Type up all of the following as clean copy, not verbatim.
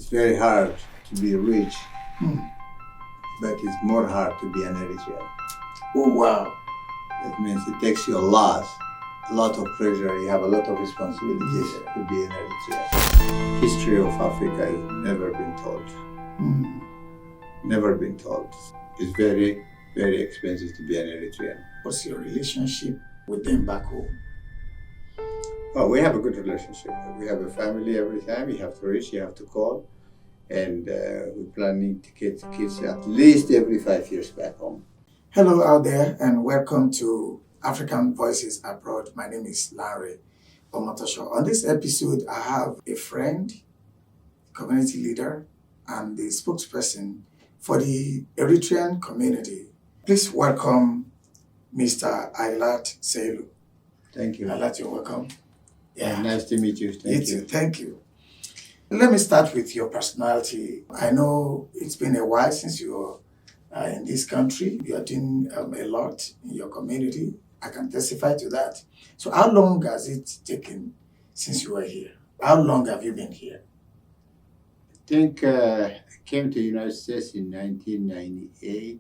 It's very hard to be rich, Hmm. but it's more hard to be an Eritrean. Oh, wow. That means it takes you a lot of pressure. You have a lot of responsibilities to be an Eritrean. History of Africa has never been told. Hmm. Never been told. It's very, very expensive to be an Eritrean. What's your relationship with them back home? Oh, we have a good relationship. We have a family every time. You have to reach, you have to call. And we're planning to get kids at least every 5 years back home. Hello out there and welcome to African Voices Abroad. My name is Larry Omotosho. On this episode, I have a friend, community leader, and the spokesperson for the Eritrean community. Please welcome Mr. Ailat Seilu. Thank you. Ailat, you're welcome. Nice to meet you. Thank you. Thank you. Let me start with your personality. I know it's been a while since you are in this country. You are doing a lot in your community. I can testify to that. So how long has it taken since you were here? How long have you been here? I think I came to the United States in 1998.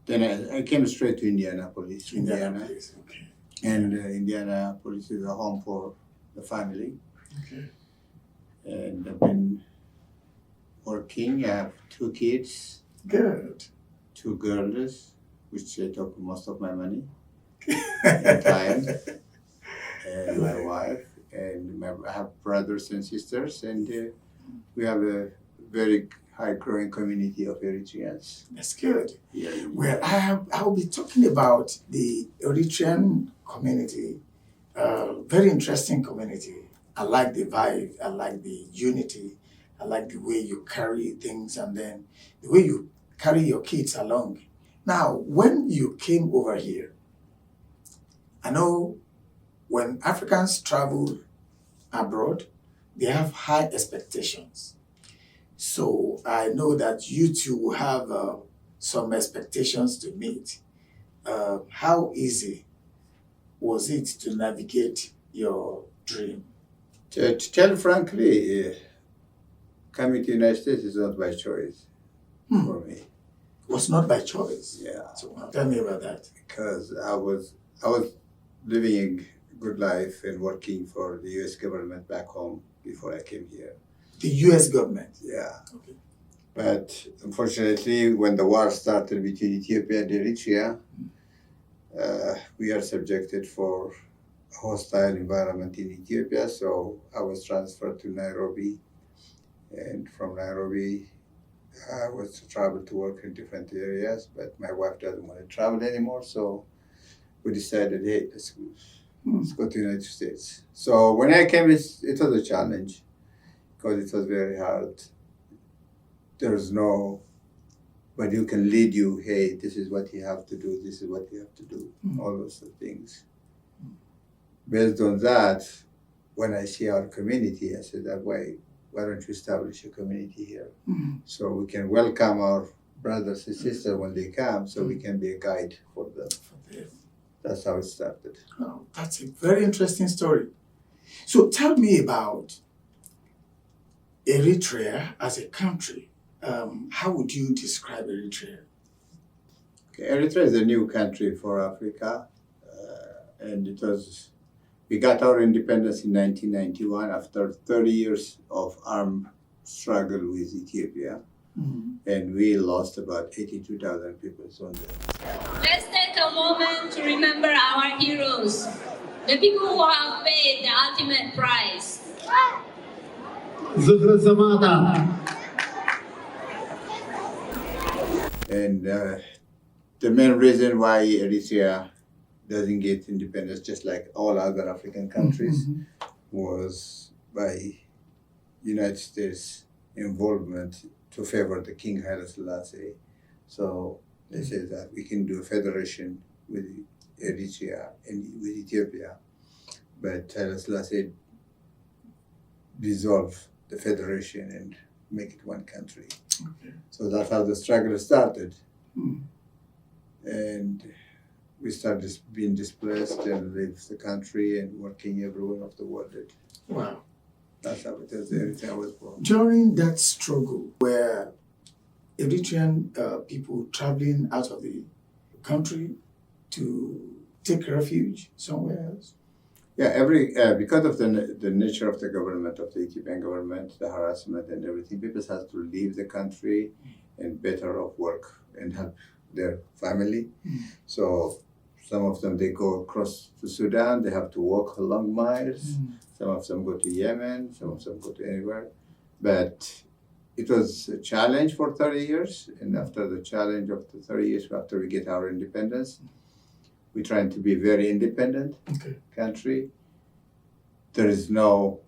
Then I came straight to Indianapolis, Indiana. Okay. And Indianapolis is a home for the family. Okay. And I've been working. I have 2 kids, Good. 2 girls, which they took most of my money and time, and my wife, and I have brothers and sisters, and we have a very high-growing community of Eritreans. That's good. Yeah. Well, I'll be talking about the Eritrean community. Very interesting community. I like the vibe. I like the unity. I like the way you carry things and then the way you carry your kids along. Now, when you came over here, I know when Africans travel abroad, they have high expectations. So I know that you two will have some expectations to meet. How easy was it to navigate your dream? To tell frankly, coming to the United States is not by choice for me. It was not by choice. Yeah. So tell me about that. Because I was living a good life and working for the U.S. government back home before I came here. The U.S. government? Yeah. Okay. But unfortunately, when the war started between Ethiopia and Eritrea, we are subjected for a hostile environment in Ethiopia. So I was transferred to Nairobi. And from Nairobi, I was to travel to work in different areas, but my wife doesn't want to travel anymore. So we decided, hey, let's go to the United States. So when I came, it was a challenge because it was very hard. There's nobody who can lead you, hey, this is what you have to do, this is what you have to do, all those things. Based on that, when I see our community, I said, why don't you establish a community here? So we can welcome our brothers and sisters when they come, so we can be a guide for them. That's how it started. Oh, that's a very interesting story. So tell me about Eritrea as a country. How would you describe Eritrea? Okay, Eritrea is a new country for Africa, and we got our independence in 1991 after 30 years of armed struggle with Ethiopia, and we lost about 82,000 people. Let's take a moment to remember our heroes, the people who have paid the ultimate price. And the main reason why Eritrea doesn't get independence, just like all other African countries, was by United States involvement to favor the King Haile Selassie. So they said that we can do a federation with Eritrea and with Ethiopia, but Haile Selassie dissolve the federation and make it one country. Okay. So that's how the struggle started. And we started being displaced and leave the country and working everywhere of the world. Wow. That's how it is. Eritrea was born. During that struggle, were Eritrean people traveling out of the country to take refuge somewhere else? Yeah, because of the nature of the government, of the Ethiopian government, the harassment and everything, people have to leave the country and better off work and help their family. So some of them, they go across to Sudan, they have to walk long miles. Some of them go to Yemen, some of them go to anywhere. But it was a challenge for 30 years. And after the challenge of the 30 years, after we get our independence, we're trying to be very independent country. There is no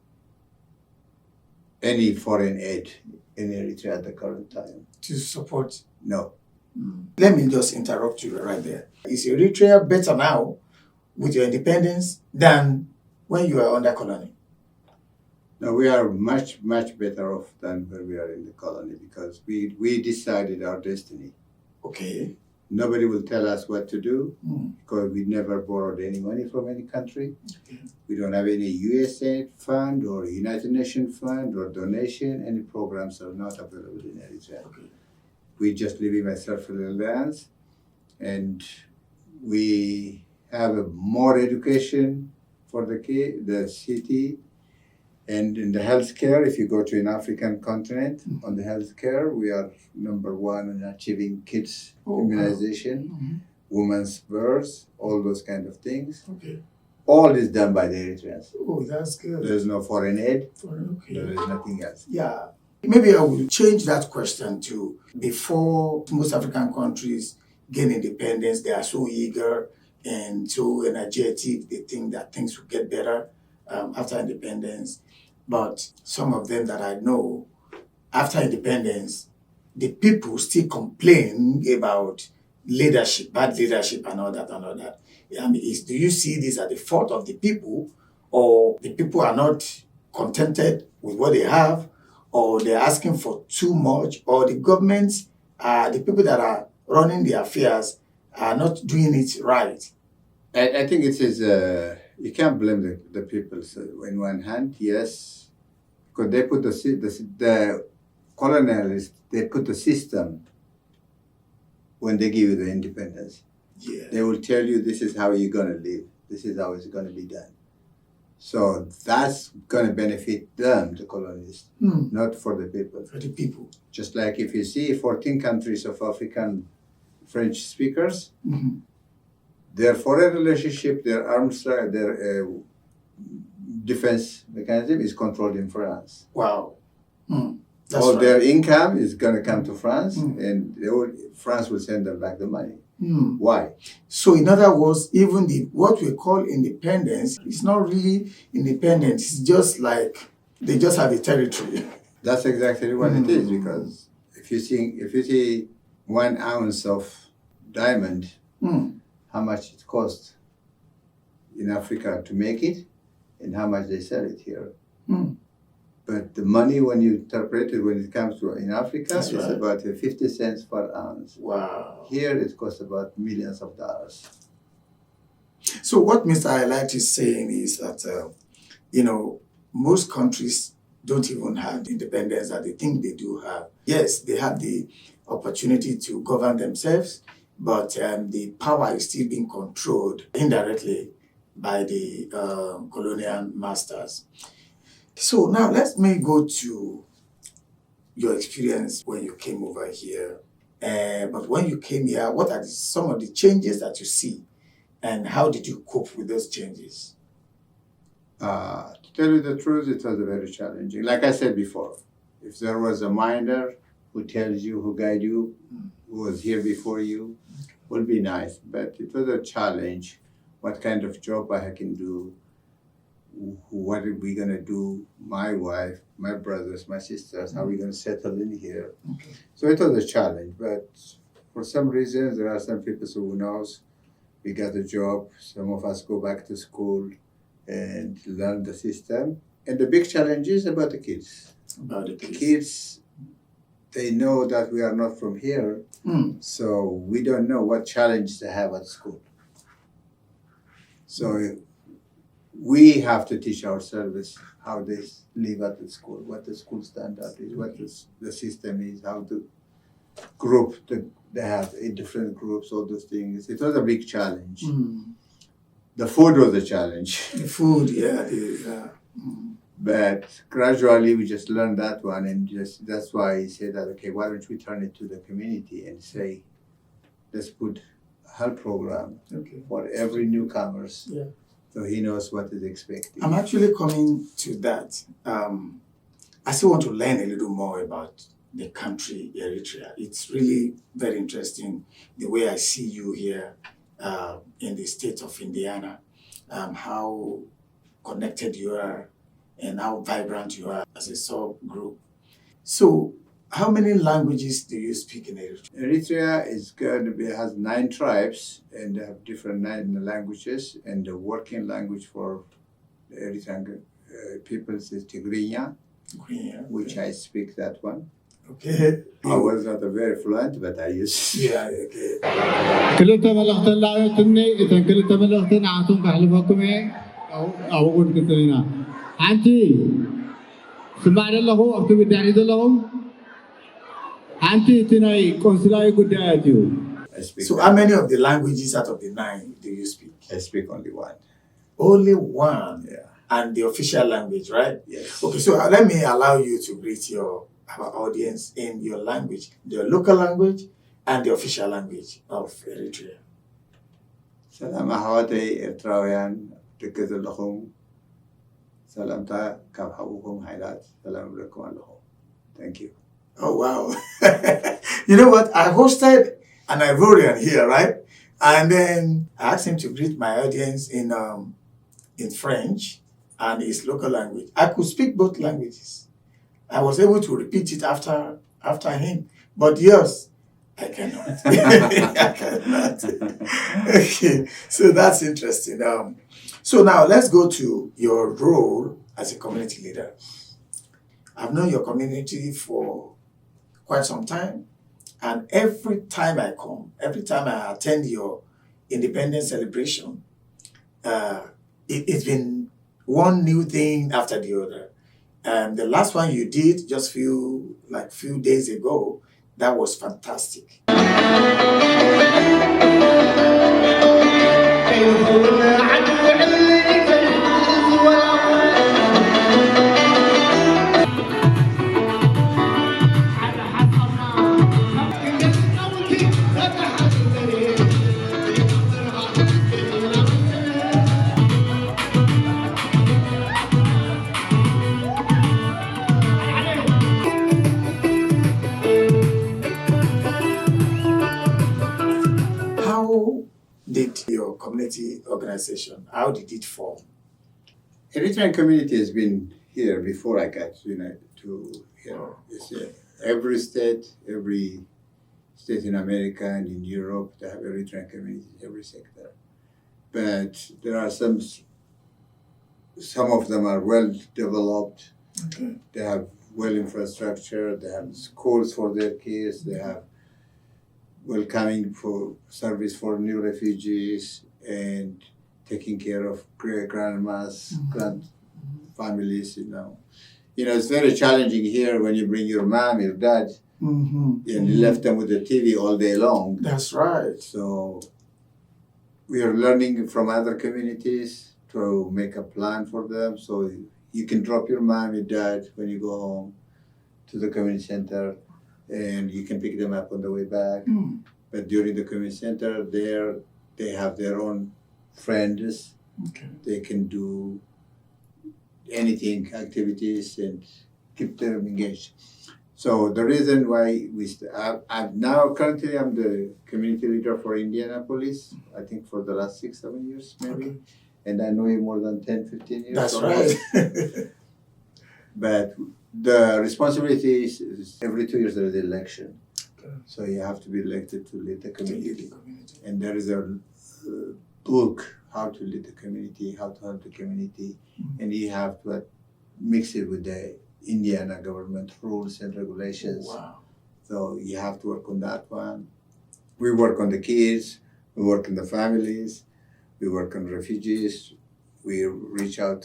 any foreign aid in Eritrea at the current time. To support? No. Let me just interrupt you right there. Is Eritrea better now with your independence than when you were under colony? No, we are much, much better off than when we are in the colony because we decided our destiny. Okay. Nobody will tell us what to do because we never borrowed any money from any country. Okay. We don't have any USAID fund or United Nations fund or donation. Any programs are not available in Eritrea. Okay. We just live in a self-reliance, and we have more education for the city. And in the healthcare, if you go to an African continent, on the healthcare, we are number one in achieving kids immunization, women's birth, all those kind of things. Okay. All is done by the Eritreans. Oh, that's good. There's no foreign aid. Okay. There is nothing else. Yeah. Maybe I will change that question to before most African countries gain independence, they are so eager and so energetic. They think that things will get better after independence. But some of them that I know, after independence, the people still complain about leadership, bad leadership and all that and all that. I mean, do you see this as the fault of the people, or the people are not contented with what they have, or they're asking for too much, or the government, the people that are running the affairs are not doing it right? I think it is, you can't blame the people. So in one hand, yes, because they put the colonialists, they put the system when they give you the independence. Yeah. They will tell you this is how you're going to live. This is how it's going to be done. So that's going to benefit them, the colonists, not for the people. For the people. Just like if you see 14 countries of African French speakers, their foreign relationship, their arms, their defense mechanism is controlled in France. Wow. That's All right. their income is going to come to France, and France will send them back the money. Why? So in other words, even what we call independence is not really independence. It's just like they just have a territory. That's exactly what it is, because if you see 1 ounce of diamond, how much it costs in Africa to make it, and how much they sell it here. But the money, when you interpret it, when it comes to in Africa, That's it's right. about 50 cents per ounce. Wow. Here it costs about millions of dollars. So what Mr. Highlight is saying is that, most countries don't even have the independence that they think they do have. Yes, they have the opportunity to govern themselves, but the power is still being controlled indirectly by the colonial masters. So now let me go to your experience when you came over here. But when you came here, what are some of the changes that you see, and how did you cope with those changes? To tell you the truth, it was very challenging. Like I said before, if there was a minder who tells you, who guides you, who was here before you, would be nice. But it was a challenge. What kind of job I can do? What are we going to do? My wife, my brothers, my sisters, how are we going to settle in here? Okay. So it was a challenge, but for some reason, there are some people who knows we got a job. Some of us go back to school and learn the system. And the big challenge is about the kids. About the The kids. kids, they know that we are not from here, so we don't know what challenge they have at school. So we have to teach ourselves how they live at the school, what the school standard is, what the system is, how to group they have different groups, all those things. It was a big challenge. The food was a challenge. The food, yeah. But gradually we just learned that one, and just that's why he said that, okay, why don't we turn it to the community and say, let's put a health program for every newcomers. Yeah. So he knows what is expected. I'm actually coming to that. I still want to learn a little more about the country, Eritrea. It's really very interesting the way I see you here in the state of Indiana, how connected you are and how vibrant you are as a subgroup. So, how many languages do you speak in Eritrea? Eritrea is going to be has 9 tribes, and they have different 9 languages. And the working language for the Eritrean peoples is Tigrinya, which I speak that one. Okay. I was not very fluent, but I used. Yeah. Okay. كلتا ملختن لا يتني إذا كلتا ملختن عاتم كحلفكم أو أقول كتلنا أنتي سمعنا له أكتب الدعني لهم أنتي تناي كونسلاي كدايتيو. So how many of the languages out of the 9 do you speak? I speak only one. Only one? Yeah. And the official language, right? Yes. Okay, so let me allow you to greet our audience in your language, the local language and the official language of Eritrea. سلام أحواتي إرتراويان تكذل لكم سلامتا كم حبوكم حيلات سلام لكم لهم. Thank you. Oh, wow. You know what? I hosted an Ivorian here, right? And then I asked him to greet my audience in French and his local language. I could speak both languages. I was able to repeat it after him. But yours, I cannot. I cannot. Okay, so that's interesting. So now let's go to your role as a community leader. I've known your community for quite some time, and every time I attend your independence celebration, it's been one new thing after the other. The last one you did just few days ago, that was fantastic. How did your community organization, how did it form? Eritrean community has been here before I got to here. Every state in America and in Europe, they have Eritrean communities in every sector. But there are some of them are well developed. Okay. They have well infrastructure. They have schools for their kids. They have welcoming for service for new refugees and taking care of grandmas, families. It's very challenging here when you bring your mom, your dad, and you left them with the TV all day long. That's right. So we are learning from other communities to make a plan for them. So you can drop your mom, your dad when you go home to the community center, and you can pick them up on the way back. But during the community center, they have their own friends. Okay. They can do anything, activities, and keep them engaged. So the reason why I'm the community leader for Indianapolis, I think for the last 6-7 years maybe. Okay. And I know him more than 10-15 years. That's almost. right. But the responsibility is every 2 years there is an election. Okay. So you have to be elected to lead the community. community. And there is a book, how to lead the community, how to help the community. And you have to mix it with the Indiana government rules and regulations. Wow. So you have to work on that one. We work on the kids, we work on the families, we work on refugees, we reach out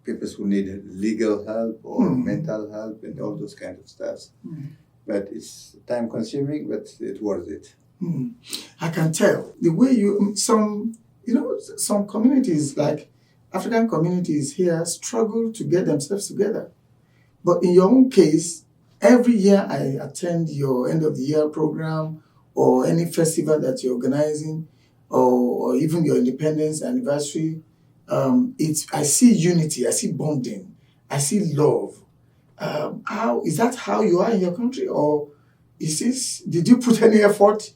people who need legal help or mental help and all those kind of stuff. But it's time consuming, but it's worth it. I can tell the way some communities like African communities here struggle to get themselves together. But in your own case, every year I attend your end of the year program or any festival that you're organizing, or even your independence anniversary. I see unity, I see bonding, I see love. How is that? How you are in your country, or did you put any effort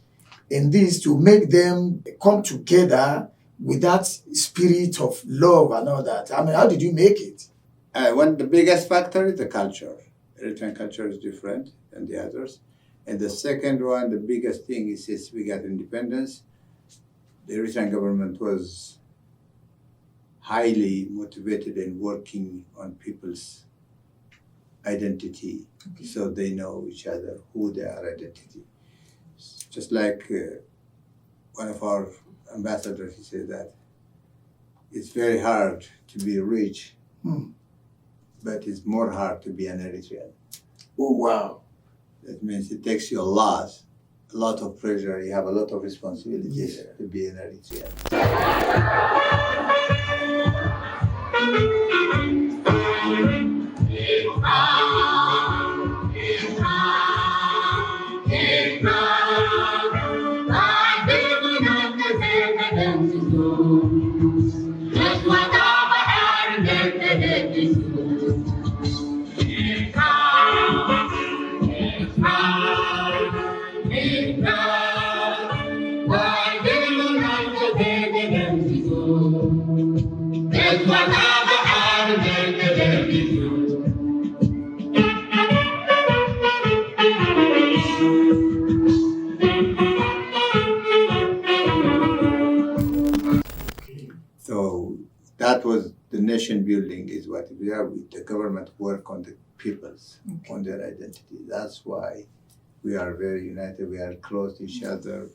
in this to make them come together with that spirit of love and all that? I mean, how did you make it? The biggest factor is the culture. Eritrean culture is different than the others. And the second one, the biggest thing is since we got independence, the Eritrean government was highly motivated in working on people's identity, so they know each other, who their identity. Just like one of our ambassadors, he said that it's very hard to be rich, but it's more hard to be an Eritrean. Oh, wow. That means it takes you a lot of pressure. You have a lot of responsibilities to be an Eritrean. So that was the nation building is what we are with. The government work on the peoples, on their identity. That's why we are very united. We are close to each other.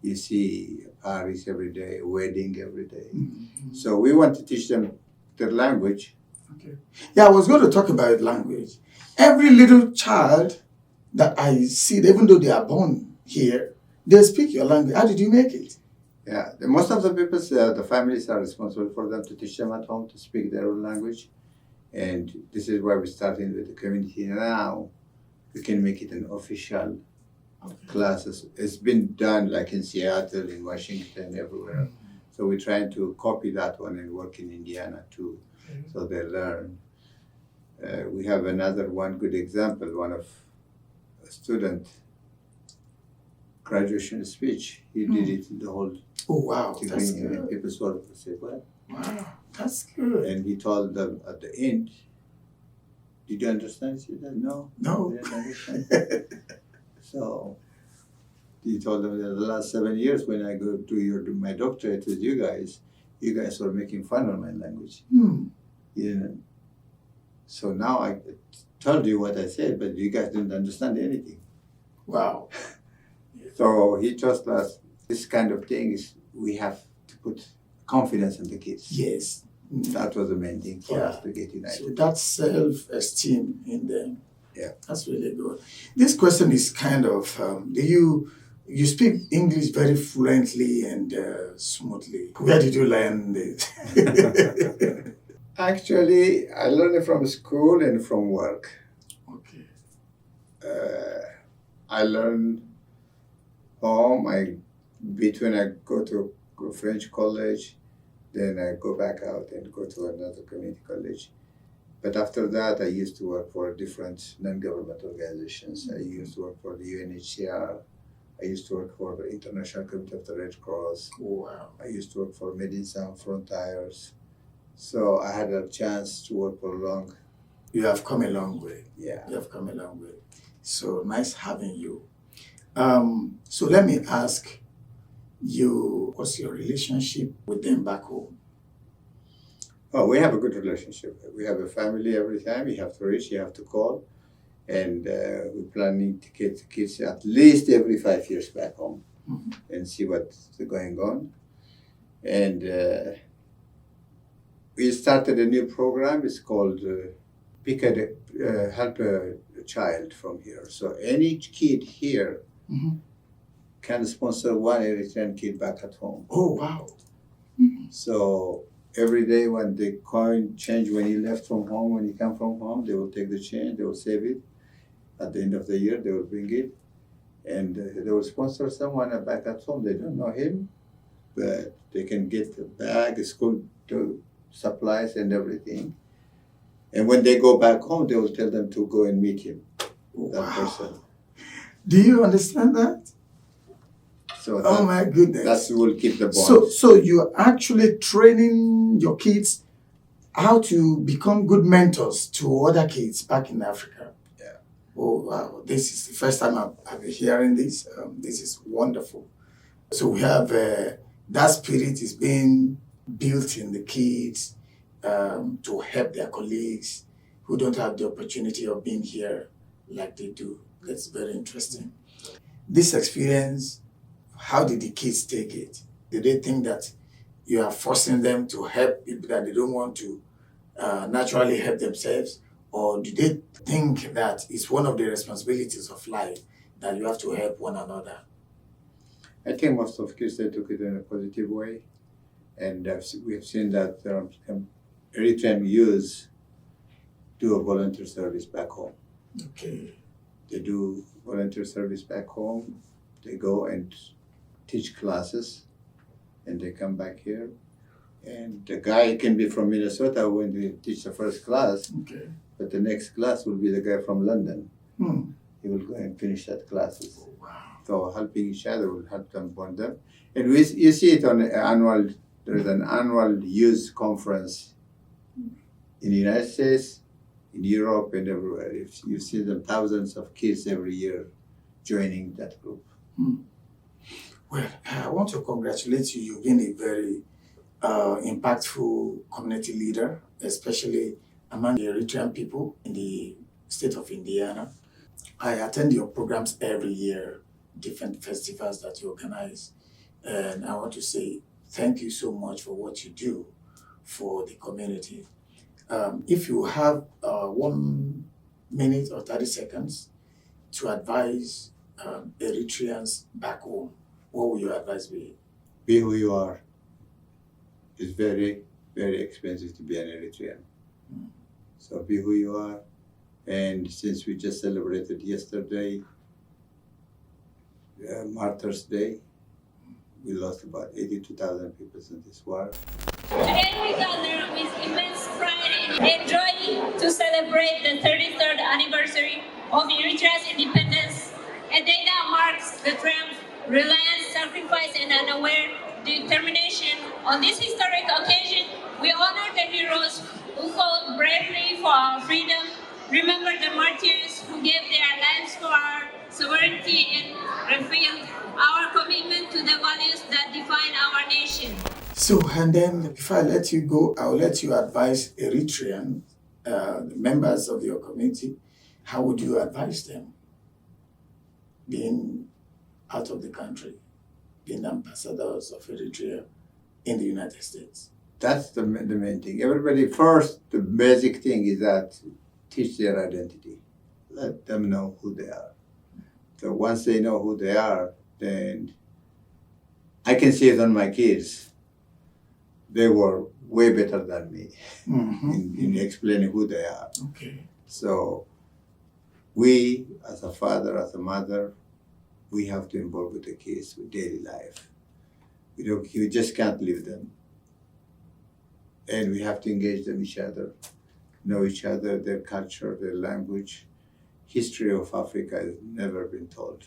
You see Paris every day, wedding every day. So we want to teach them their language. Okay. Yeah, I was going to talk about language. Every little child that I see, even though they are born here, they speak your language. How did you make it? Yeah, most of the people, the families are responsible for them to teach them at home to speak their own language. And this is why we started with the community. Now we can make it an official classes. It's been done like in Seattle, in Washington, everywhere. So we're trying to copy that one and work in Indiana too, so they learn. We have another one good example, one of a student graduation speech. He did it in the whole That's degree, and good. people sort of said, "What?" Wow, that's good. And he told them at the end, "Did you understand?" He said, "No, No. I didn't understand." So he told them that the last 7 years when I go to my doctorate with you guys were making fun of my language. You know? So now I told you what I said, but you guys didn't understand anything. Wow. So he told us this kind of thing is we have to put confidence in the kids. Yes. That was the main thing for us to get united. So that's self-esteem in them. Yeah. That's really good. This question is kind of, you speak English very fluently and smoothly. Where did you learn this? Actually, I learned it from school and from work. Okay. I learned home. Between I go to French college, then I go back out and go to another community college. But after that, I used to work for different non-government organizations. I used to work for the UNHCR. I used to work for the International Committee of the Red Cross. Wow. I used to work for Médecins Sans Frontières. So I had a chance to work for long. You have come a long way. Yeah. You have come a long way. So nice having you. So let me ask you, what's your relationship with them back home? Oh, we have a good relationship. We have a family every time. You have to reach, you have to call. And we're planning to get the kids at least every 5 years back home and see what's going on. And we started a new program. It's called Pick a Help a Child from Here. So any kid here Mhm. can sponsor one Eritrean kid back at home. Oh, wow. So every day when the coin change, when he left from home, when he come from home, they will take the change, they will save it. At the end of the year, they will bring it, and they will sponsor someone back at home. They don't know him, but they can get a bag, school supplies, and everything. And when they go back home, they will tell them to go and meet him, that Wow. person. Do you understand that? So Oh my goodness. that will keep the bond. So you're actually training your kids how to become good mentors to other kids back in Africa. Yeah. Oh wow! This is the first time I've been hearing this. This is wonderful. So we have that spirit is being built in the kids to help their colleagues who don't have the opportunity of being here like they do. That's very interesting. This experience, how did the kids take it? Did they think that you are forcing them to help people that they don't want to naturally help themselves? Or do they think that it's one of the responsibilities of life that you have to help one another? I think most of kids, they took it in a positive way. And we have seen that Eritrean youth do a volunteer service back home. Okay. They do volunteer service back home. They go and teach classes, and they come back here. And the guy can be from Minnesota when we teach the first class, Okay. but the next class will be the guy from London. Hmm. He will go and finish that classes. Oh, wow. So helping each other will help them bond them. And you see it on the annual, there's an annual youth conference in the United States, in Europe, and everywhere. You see them, thousands of kids every year joining that group. Well, I want to congratulate you. You've been a very impactful community leader, especially among the Eritrean people in the state of Indiana. I attend your programs every year, different festivals that you organize. And I want to say thank you so much for what you do for the community. If you have 1 minute or 30 seconds to advise Eritreans back home, what will your advice be? Be who you are. It's very, very expensive to be an Eritrean. So be who you are. And since we just celebrated yesterday, Martyrs' Day, we lost about 82,000 people in this war. Today we gather with immense pride and joy to celebrate the 33rd anniversary of Eritrea's independence, a day that marks the triumph, reliance, sacrifice, and unaware determination. On this historic occasion, we honor the heroes who fought bravely for our freedom, remember the martyrs who gave their lives for our sovereignty, and revealed our commitment to the values that define our nation. So, and then before I let you go, I'll let you advise Eritrean members of your community. How would you advise them being out of the country, being ambassadors of Eritrea in the United States? That's the main thing. Everybody first, the basic thing is that teach their identity. Let them know who they are. So once they know who they are, then I can see it on my kids. They were way better than me in explaining who they are. Okay. So we, as a father, as a mother, we have to involve with the kids with daily life. You just can't leave them. And we have to engage them each other, know each other, their culture, their language. History of Africa has never been told.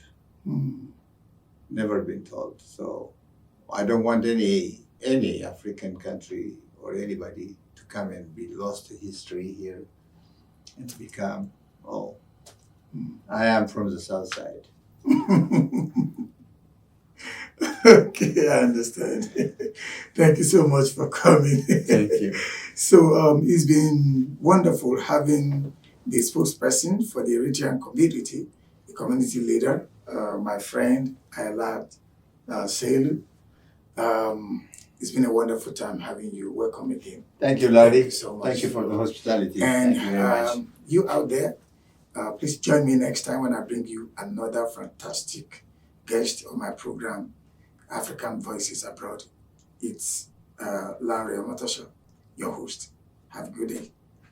Never been told. So I don't want any African country or anybody to come and be lost to history here and to become, I am from the south side. Okay, I understand. Thank you so much for coming. Thank you. So it's been wonderful having the spokesperson for the Eritrean community, the community leader, my friend Ayala Selu. It's been a wonderful time having you. Welcome again. Thank you, Larry. Thank you so much. Thank you for the hospitality. And Thank you very much. you out there, please join me next time when I bring you another fantastic guest on my program, African Voices Abroad. It's Larry Omotosho, your host. Have a good day.